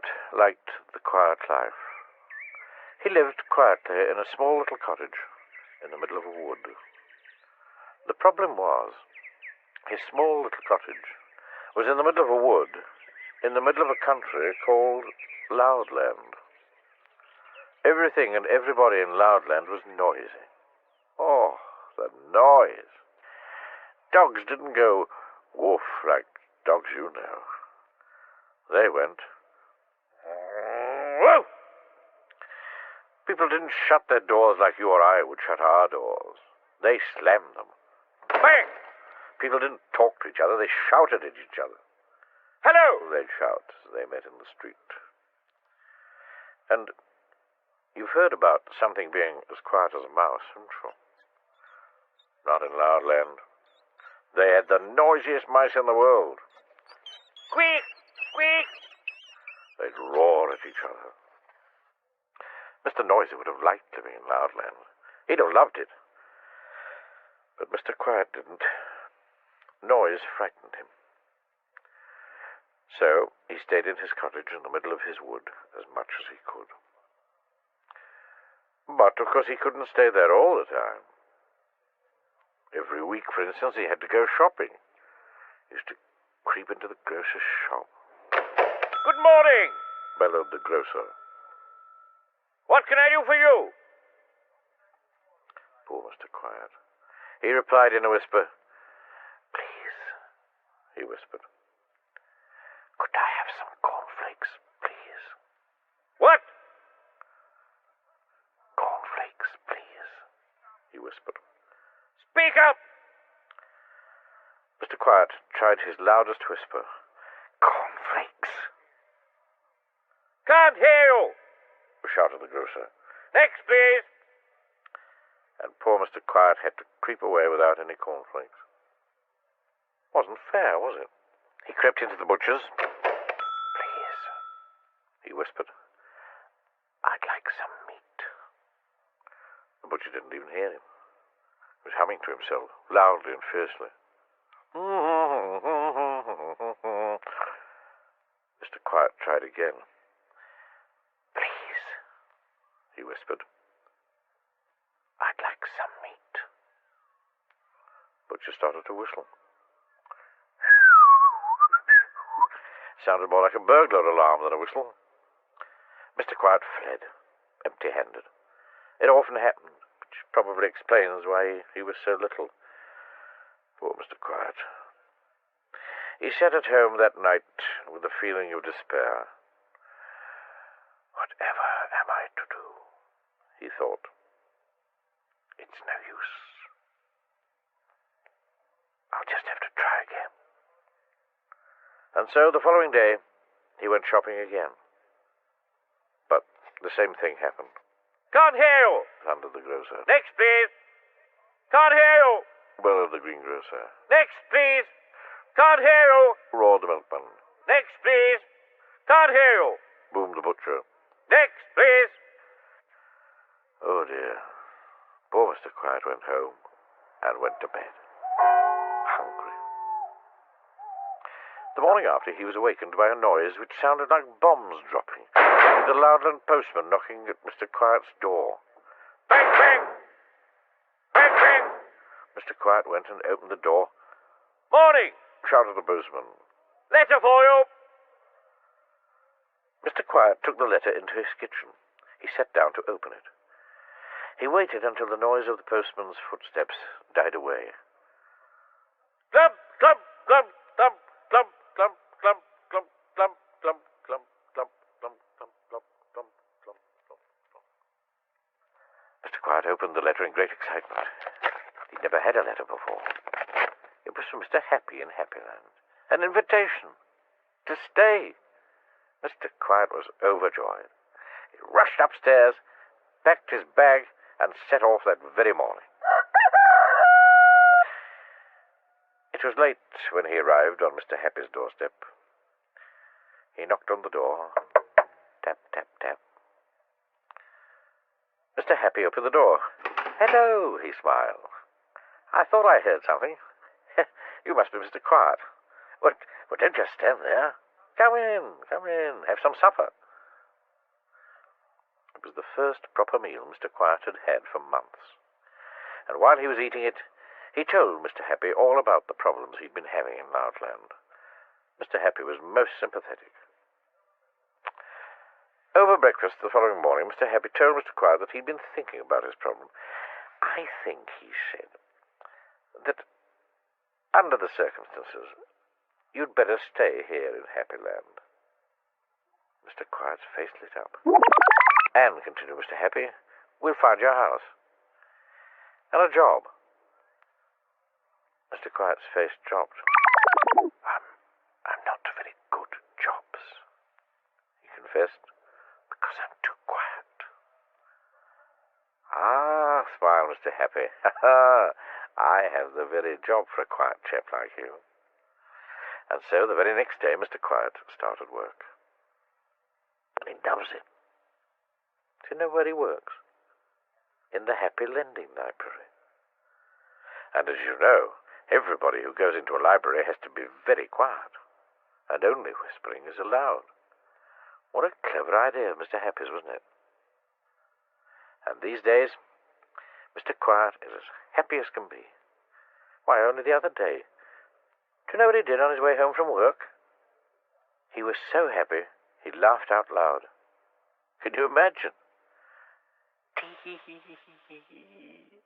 Quiet liked the quiet life. He lived quietly in a small little cottage in the middle of a wood. The problem was, his small little cottage was in the middle of a wood, in the middle of a country called Loudland. Everything and everybody in Loudland was noisy. Oh, the noise. Dogs didn't go woof like dogs you know. They went woof. People didn't shut their doors like you or I would shut our doors. They slammed them. Bang! People didn't talk to each other, they shouted at each other. Hello! They'd shout as they met in the street. And you've heard about something being as quiet as a mouse, haven't you? Not in Loudland. They had the noisiest mice in the world. Squeak! Squeak! They'd roar at each other. Mr. Noisy would have liked living in Loudland. He'd have loved it. But Mr. Quiet didn't. Noise frightened him. So he stayed in his cottage in the middle of his wood as much as he could. But, of course, he couldn't stay there all the time. Every week, for instance, he had to go shopping. He used to creep into the grocer's shop. Good morning, bellowed the grocer. What can I do for you? Poor Mr. Quiet. He replied in a whisper. Please, he whispered. Could I have some cornflakes, please? What? Cornflakes, please, he whispered. Speak up! Mr. Quiet tried his loudest whisper. Cornflakes. Can't hear you, shouted the grocer. Next, please. And poor Mr. Quiet had to creep away without any cornflakes. Wasn't fair, was it? He crept into the butcher's. Please, he whispered. I'd like some meat. The butcher didn't even hear him. He was humming to himself, loudly and fiercely. Mr. Quiet tried again. Please, he whispered. I'd like some meat. Butcher started to whistle. Sounded more like a burglar alarm than a whistle. Mr. Quiet fled, empty-handed. It often happened, which probably explains why he was so little. Poor Mr. Quiet. He sat at home that night with a feeling of despair. Whatever am I to do? He thought. It's no use. I'll just have to try again. And so the following day, he went shopping again. But the same thing happened. Can't hear you, thundered the grocer. Next, please. Can't hear you, bellowed the greengrocer. Next, please. Can't hear you, roared the milkman. Next, please. Can't hear you, boomed the butcher. Next, please. Oh, dear. Poor Mr. Quiet went home and went to bed, hungry. The morning after, he was awakened by a noise which sounded like bombs dropping. It was the Loudland postman knocking at Mr. Quiet's door. Bang, bang! Bang, bang! Mr. Quiet went and opened the door. Morning, shouted the postman. Letter for you. Mr. Quiet took the letter into his kitchen. He sat down to open it. He waited until the noise of the postman's footsteps died away. Clump, clump, clump, clump, clump, clump, clump, clump, clump, clump, clump, clump, clump, clump, clump, clump, clump, clump, clump. Mr. Quiet opened the letter in great excitement. He'd never had a letter before. It was from Mr. Happy in Happyland. An invitation to stay. Mr. Quiet was overjoyed. He rushed upstairs, packed his bag, and set off that very morning. It was late when he arrived on Mr. Happy's doorstep. He knocked on the door. Tap, tap, tap. Mr. Happy opened the door. Hello, he smiled. I thought I heard something. You must be Mr. Quiet. Well, don't just stand there. Come in, have some supper. It was the first proper meal Mr. Quiet had had for months, and while he was eating it, he told Mr. Happy all about the problems he'd been having in Loudland. Mr. Happy was most sympathetic. Over breakfast the following morning, Mr. Happy told Mr. Quiet that he'd been thinking about his problem. I think, he said, that under the circumstances, you'd better stay here in Happyland. Mr. Quiet's face lit up. And, continued Mr. Happy, we'll find your house. And a job. Mr. Quiet's face dropped. I'm not very good at jobs, he confessed, because I'm too quiet. Ah, smiled Mr. Happy. I have the very job for a quiet chap like you. And so the very next day Mr. Quiet started work. And he loves it. Do you know where he works? In the Happy Lending Library. And as you know, everybody who goes into a library has to be very quiet, and only whispering is allowed. What a clever idea of Mr. Happy's, wasn't it? And these days, Mr. Quiet is as happy as can be. Why, only the other day, do you know what he did on his way home from work? He was so happy, he laughed out loud. Can you imagine? Tee hee hee hee hee hee.